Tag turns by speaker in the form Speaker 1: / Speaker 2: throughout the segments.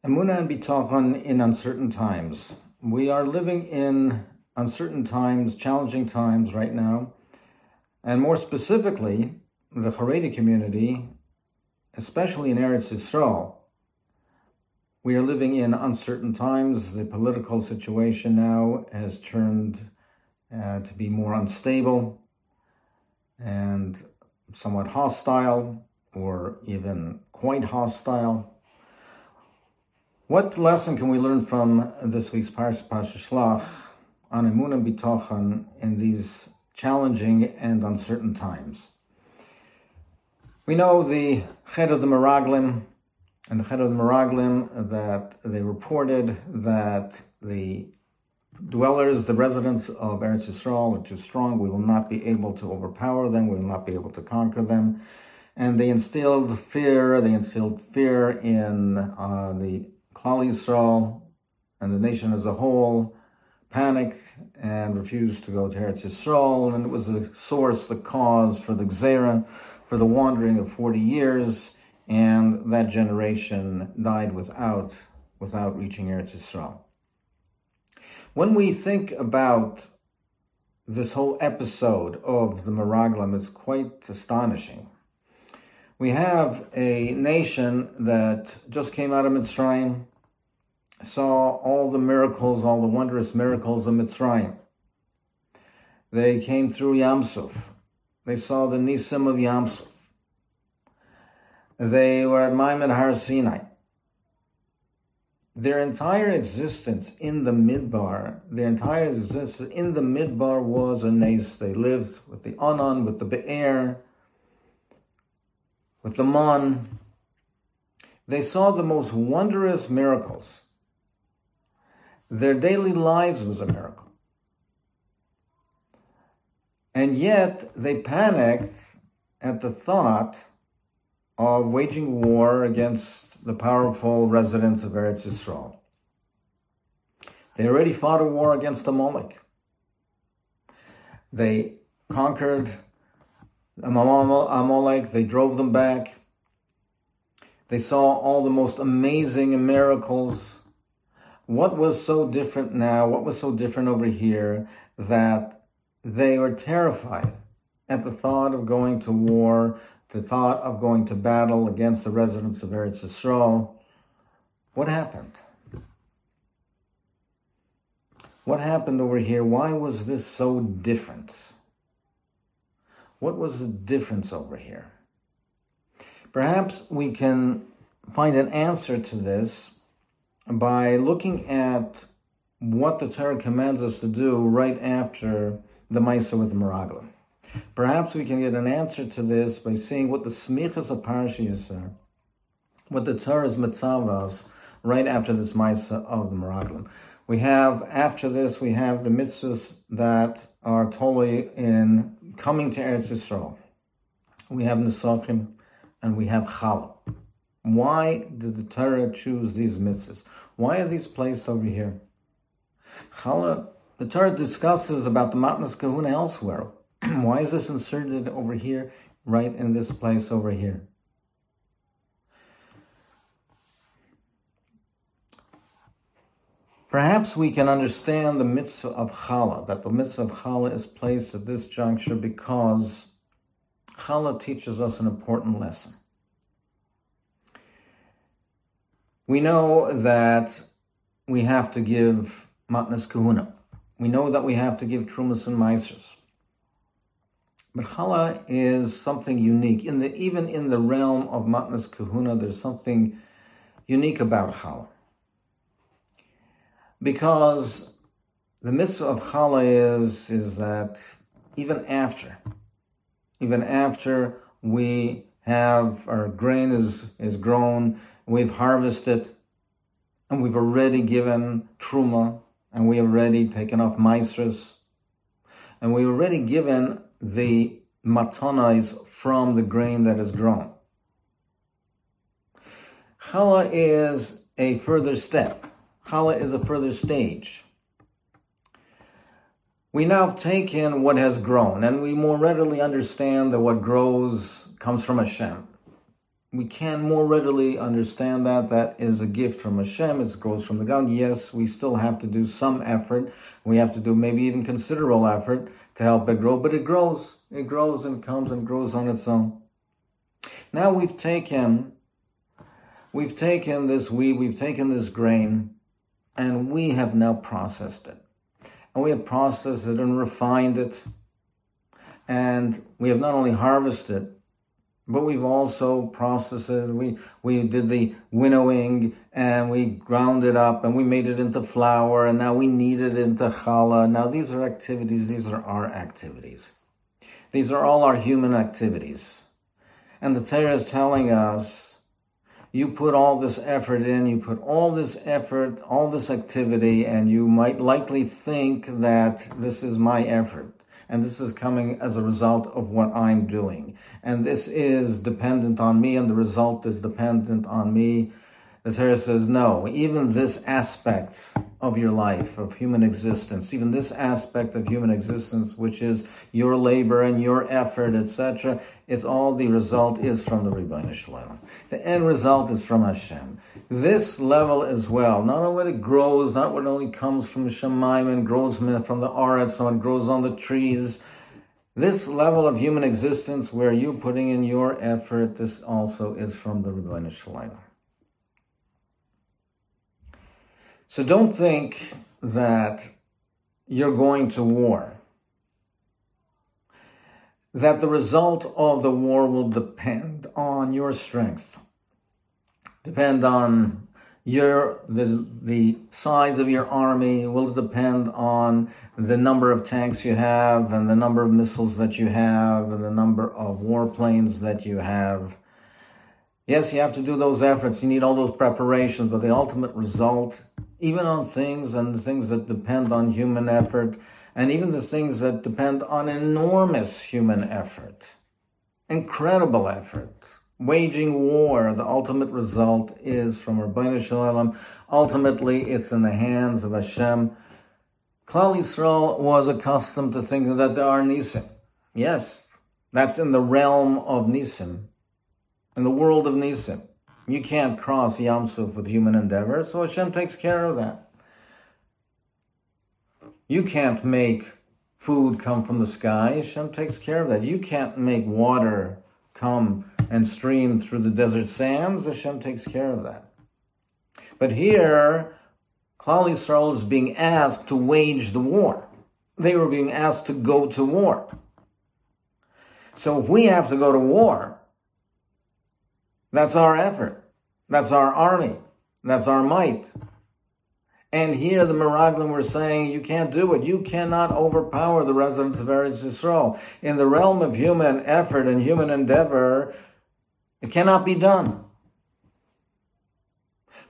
Speaker 1: Emunah and bitachon in uncertain times. We are living in uncertain times, challenging times right now, and more specifically, the Haredi community, especially in Eretz Yisrael, we are living in uncertain times. The political situation now has turned to be more unstable and somewhat hostile, or even quite hostile. What lesson can we learn from this week's Parshas on Emunah and bitachon in these challenging and uncertain times? We know the Chet of the Meraglim, and the Chet of the Meraglim, that they reported that the dwellers, the residents of Eretz Yisrael are too strong. We will not be able to overpower them. We will not be able to conquer them. And they instilled fear. They instilled fear in the Khala Yisrael and the nation as a whole, panicked and refused to go to Eretz Yisrael, and it was the source, the cause for the Gzeira, for the wandering of 40 years, and that generation died without reaching Eretz Yisrael. When we think about this whole episode of the Meraglim, it's quite astonishing. We have a nation that just came out of Mitzrayim, saw all the miracles, all the wondrous miracles of Mitzrayim. They came through Yam Suf. They saw the Nisim of Yam Suf. They were at Maimon Har Sinai. Their entire existence in the Midbar, was a nes. They lived with the Anan, with the Be'er, with the Man. They saw the most wondrous miracles. Their daily lives was a miracle. And yet they panicked at the thought of waging war against the powerful residents of Eretz Yisrael. They already fought a war against Amalek. They conquered Amalek, they drove them back. They saw all the most amazing miracles. What was so different now? What was so different over here that they were terrified at the thought of going to war, the thought of going to battle against the residents of Eretz Yisrael? What happened? What happened over here? Why was this so different? What was the difference over here? Perhaps we can find an answer to this by looking at what the Torah commands us to do right after the Maisa with the Meraglim. Perhaps we can get an answer to this by seeing what the smichas of Parshas are, what the Torah's mitzvahs right after this Maisa of the Meraglim. After this, we have the mitzvahs that are totally in coming to Eretz Yisrael. We have Nisachim and we have Khala. Why did the Torah choose these mitzvahs? Why are these placed over here? Khala, the Torah discusses about the Matnas Kahuna elsewhere. Why is this inserted over here, right in this place over here? Perhaps we can understand the mitzvah of Khala, that the mitzvah of Khala is placed at this juncture because Khala teaches us an important lesson. We know that we have to give Matnas Kahuna. We know that we have to give Trumas and Meisers. But Khala is something unique. Even in the realm of Matnas Kahuna, there's something unique about Khala. Because the mitzvah of Khala is that even after we have, our grain is grown, we've harvested, and we've already given Truma, and we have already taken off Meisres, and we've already given the matanais from the grain that is grown. Khala is a further step. Khala is a further stage. We now take in what has grown, and we more readily understand that what grows comes from Hashem. we can more readily understand that is a gift from Hashem. It grows from the ground. Yes, we still have to do some effort. We have to do maybe even considerable effort to help it grow, but it grows. It grows and comes and grows on its own. Now we've taken this wheat, we've taken this grain, and we have now processed it. And we have processed it and refined it. And we have not only harvested it, but we've also processed it. We did the winnowing, and we ground it up, and we made it into flour, and now we knead it into Khala. Now these are activities, these are our activities. These are all our human activities. And the Torah is telling us, you put all this effort in, you put all this effort, all this activity, and you might likely think that this is my effort. And this is coming as a result of what I'm doing. And this is dependent on me, and the result is dependent on me. The Torah says, no, even this aspect of your life, of human existence, even this aspect of human existence, which is your labor and your effort, etc., it's all the result is from the Ribbono Shel Olam. The end result is from Hashem. This level as well, not only it grows, not what only comes from Shemaim and grows from the Aretz, so it grows on the trees. This level of human existence where you're putting in your effort, this also is from the Ribbono Shel Olam. So don't think that you're going to war, that the result of the war will depend on your strength, depend on the size of your army, will depend on the number of tanks you have and the number of missiles that you have and the number of warplanes that you have. Yes, you have to do those efforts, you need all those preparations, but the ultimate result, even on things and the things that depend on human effort, and even the things that depend on enormous human effort, incredible effort, waging war, the ultimate result is from Ribbono Shel Olam. Ultimately, it's in the hands of Hashem. Klal Yisrael was accustomed to thinking that there are nisim. Yes, that's in the realm of nisim, in the world of nisim. You can't cross Yam Suf with human endeavor, so Hashem takes care of that. You can't make food come from the sky, Hashem takes care of that. You can't make water come and stream through the desert sands, Hashem takes care of that. But here, Klal Yisrael is being asked to wage the war. They were being asked to go to war. So if we have to go to war, that's our effort. That's our army. That's our might. And here the Meraglim were saying, you can't do it. You cannot overpower the residents of Eretz Yisrael. In the realm of human effort and human endeavor, it cannot be done.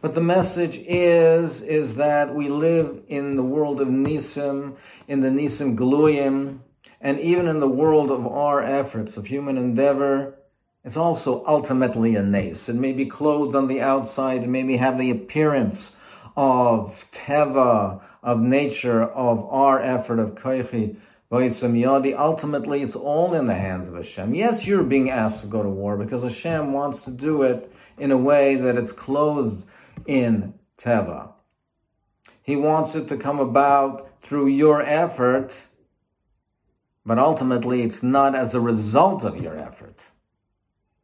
Speaker 1: But the message is that we live in the world of Nisim, in the Nisim Gluyim, and even in the world of our efforts, of human endeavor, it's also ultimately a nes. It may be clothed on the outside, it may have the appearance of teva, of nature, of our effort, of koichi, v'yitzam yadi. Ultimately, it's all in the hands of Hashem. Yes, you're being asked to go to war because Hashem wants to do it in a way that it's clothed in teva. He wants it to come about through your effort, but ultimately it's not as a result of your effort.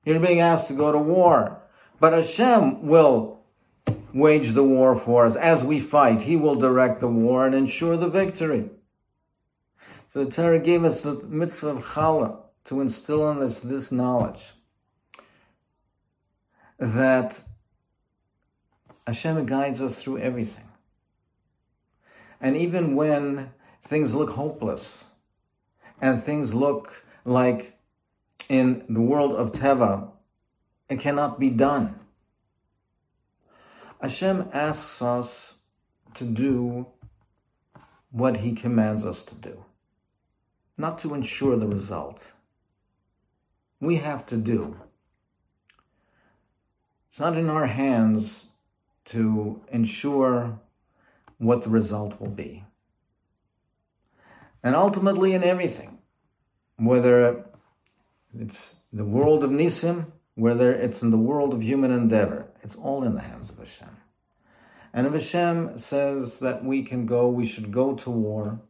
Speaker 1: You're being asked to go to war, but Hashem will wage the war for us. As we fight, He will direct the war and ensure the victory. So the Torah gave us the mitzvah of Khala to instill in us this knowledge that Hashem guides us through everything. And even when things look hopeless and things look like in the world of Teva, it cannot be done. Hashem asks us to do what He commands us to do, not to ensure the result. We have to do. It's not in our hands to ensure what the result will be. And ultimately in everything, whether it's the world of Nisim, whether it's in the world of human endeavor, it's all in the hands of Hashem. And if Hashem says that we should go to war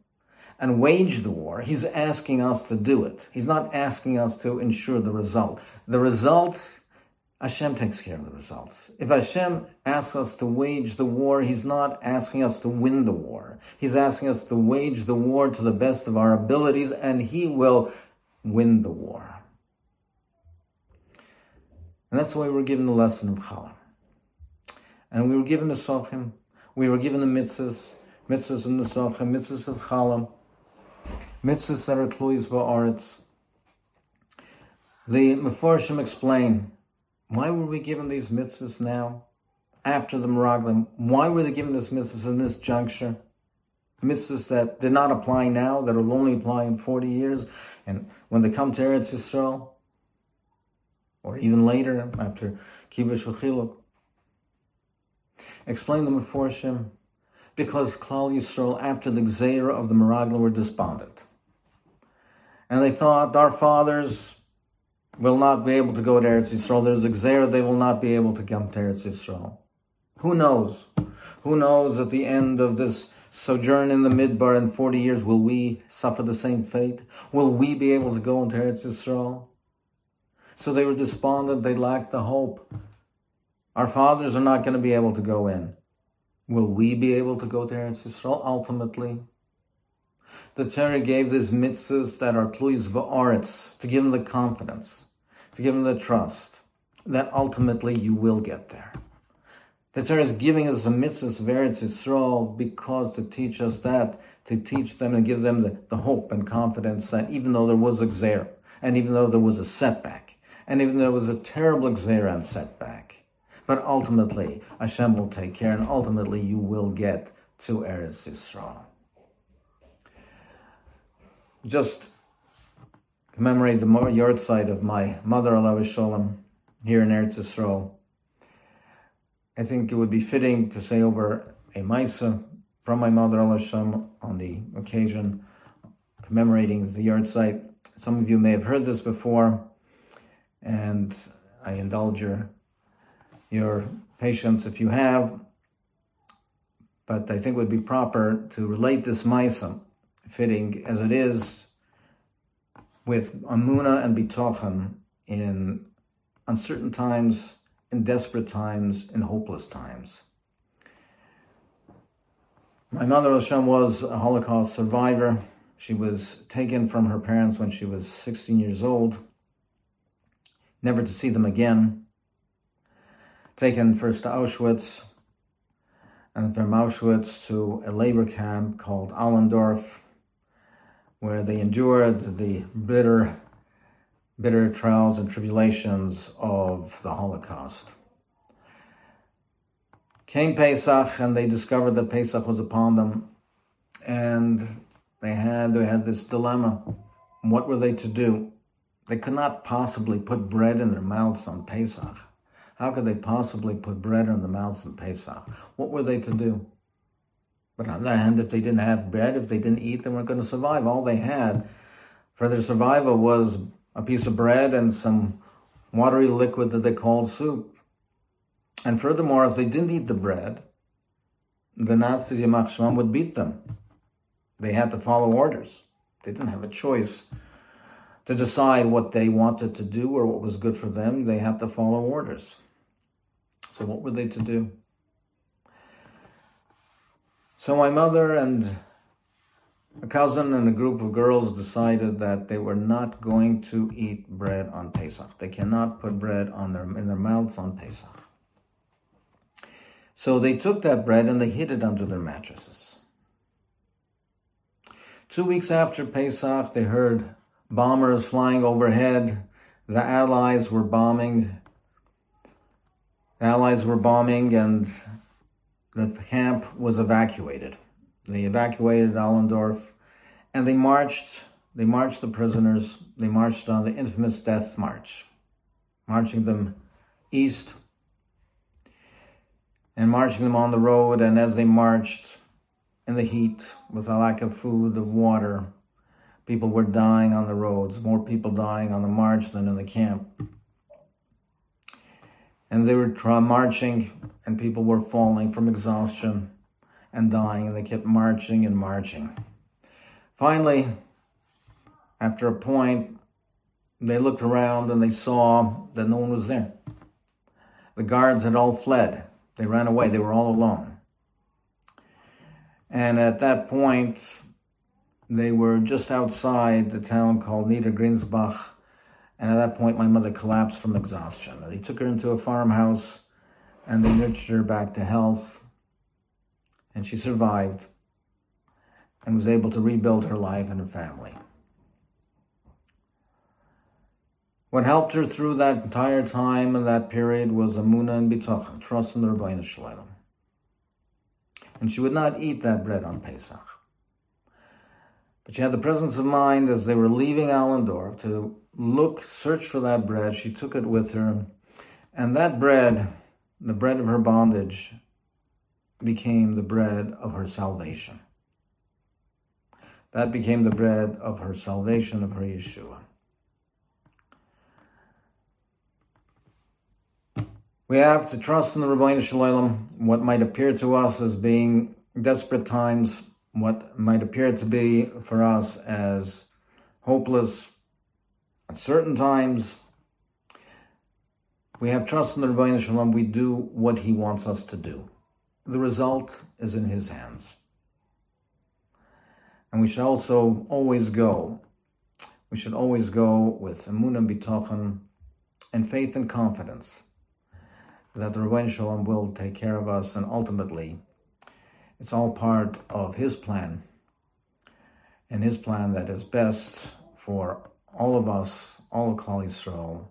Speaker 1: and wage the war, He's asking us to do it. He's not asking us to ensure the result. The result, Hashem takes care of the results. If Hashem asks us to wage the war, He's not asking us to win the war. He's asking us to wage the war to the best of our abilities, and He will win the war. And that's why we're given the lesson of Khala. And we were given the Sochim, we were given the mitzvahs in the Sochim, mitzvahs of Khala, mitzvahs that are tluis ba'aretz. The Meforshim explain, why were we given these mitzvahs now, after the Meraglim? Why were they given this mitzvahs in this juncture? Mitzvahs that did not apply now, that will only apply in 40 years, and when they come to Eretz Yisrael, or even later, after Kibush V'chiluk. Explain the Meforshim, because Klal Yisrael, after the Gzeira of the Meraglim, were despondent. And they thought, our fathers will not be able to go to Eretz Yisrael. There's a Gzeira, they will not be able to come to Eretz Yisrael. Who knows? Who knows at the end of this sojourn in the Midbar in 40 years, will we suffer the same fate? Will we be able to go into Eretz Yisrael? So they were despondent, they lacked the hope. Our fathers are not going to be able to go in. Will we be able to go to Eretz Yisrael ultimately? The Torah gave these mitzvahs that are tluis ba'aretz, to give them the confidence, to give them the trust, that ultimately you will get there. The Torah is giving us the mitzvahs of Eretz Yisrael because to teach us that, to teach them and give them the hope and confidence that even though there was a gzeira, and even though there was a setback, and even though there was a terrible gzeira and setback, but ultimately Hashem will take care, and ultimately you will get to Eretz Yisrael. Just commemorate the yortzeit of my mother, Alav Shalom, here in Eretz Yisrael. I think it would be fitting to say over a Maisa from my mother, Alav Shalom, on the occasion commemorating the yortzeit. Some of you may have heard this before, and I indulge your patience if you have, but I think it would be proper to relate this Maisa, fitting as it is, with Amuna and Bitochen in uncertain times, in desperate times, in hopeless times. My mother, Hashem, was a Holocaust survivor. She was taken from her parents when she was 16 years old, never to see them again. Taken first to Auschwitz, and from Auschwitz to a labor camp called Allendorf, where they endured the bitter trials and tribulations of the Holocaust. Came Pesach, and they discovered that Pesach was upon them, and they had this dilemma. What were they to do? They could not possibly put bread in their mouths on Pesach. How could they possibly put bread in their mouths on Pesach? What were they to do? But on the other hand, if they didn't have bread, if they didn't eat, they weren't going to survive. All they had for their survival was a piece of bread and some watery liquid that they called soup. And furthermore, if they didn't eat the bread, the Nazis, Yamach Shemam, would beat them. They had to follow orders. They didn't have a choice to decide what they wanted to do or what was good for them. They had to follow orders. So what were they to do? So my mother and a cousin and a group of girls decided that they were not going to eat bread on Pesach. They cannot put bread in their mouths on Pesach. So they took that bread and they hid it under their mattresses. 2 weeks after Pesach, they heard bombers flying overhead. The Allies were bombing. And the camp was evacuated. They evacuated Allendorf, and they marched the prisoners. They marched on the infamous Death March, marching them east and marching them on the road. And as they marched in the heat, with a lack of food, of water, people were dying on the roads, more people dying on the march than in the camp. and they were marching, and people were falling from exhaustion and dying, and they kept marching and marching. Finally, after a point, they looked around and they saw that no one was there. The guards had all fled. They ran away. They were all alone. And at that point, they were just outside the town called Niedergrinsbach. And at that point, my mother collapsed from exhaustion. They took her into a farmhouse and they nurtured her back to health. And she survived and was able to rebuild her life and her family. What helped her through that entire time and that period was Amunah and Bitochen, trust in the Rabbeinu Shalom. And she would not eat that bread on Pesach. But she had the presence of mind as they were leaving Allendorf to search for that bread. She took it with her. And that bread, the bread of her bondage, became the bread of her salvation. That became the bread of her salvation, of her Yeshua. We have to trust in the Rabbeinu Shalom. What might appear to us as being desperate times, what might appear to be for us as hopeless at certain times, we have trust in the Rabbeinu Shalom. We do what he wants us to do. The result is in his hands. And we should also always go. We should always go with emunah, bitochen, and faith and confidence that the Rabbeinu Shalom will take care of us, and ultimately, it's all part of his plan, and his plan that is best for all of us, all of Khala Yisrael.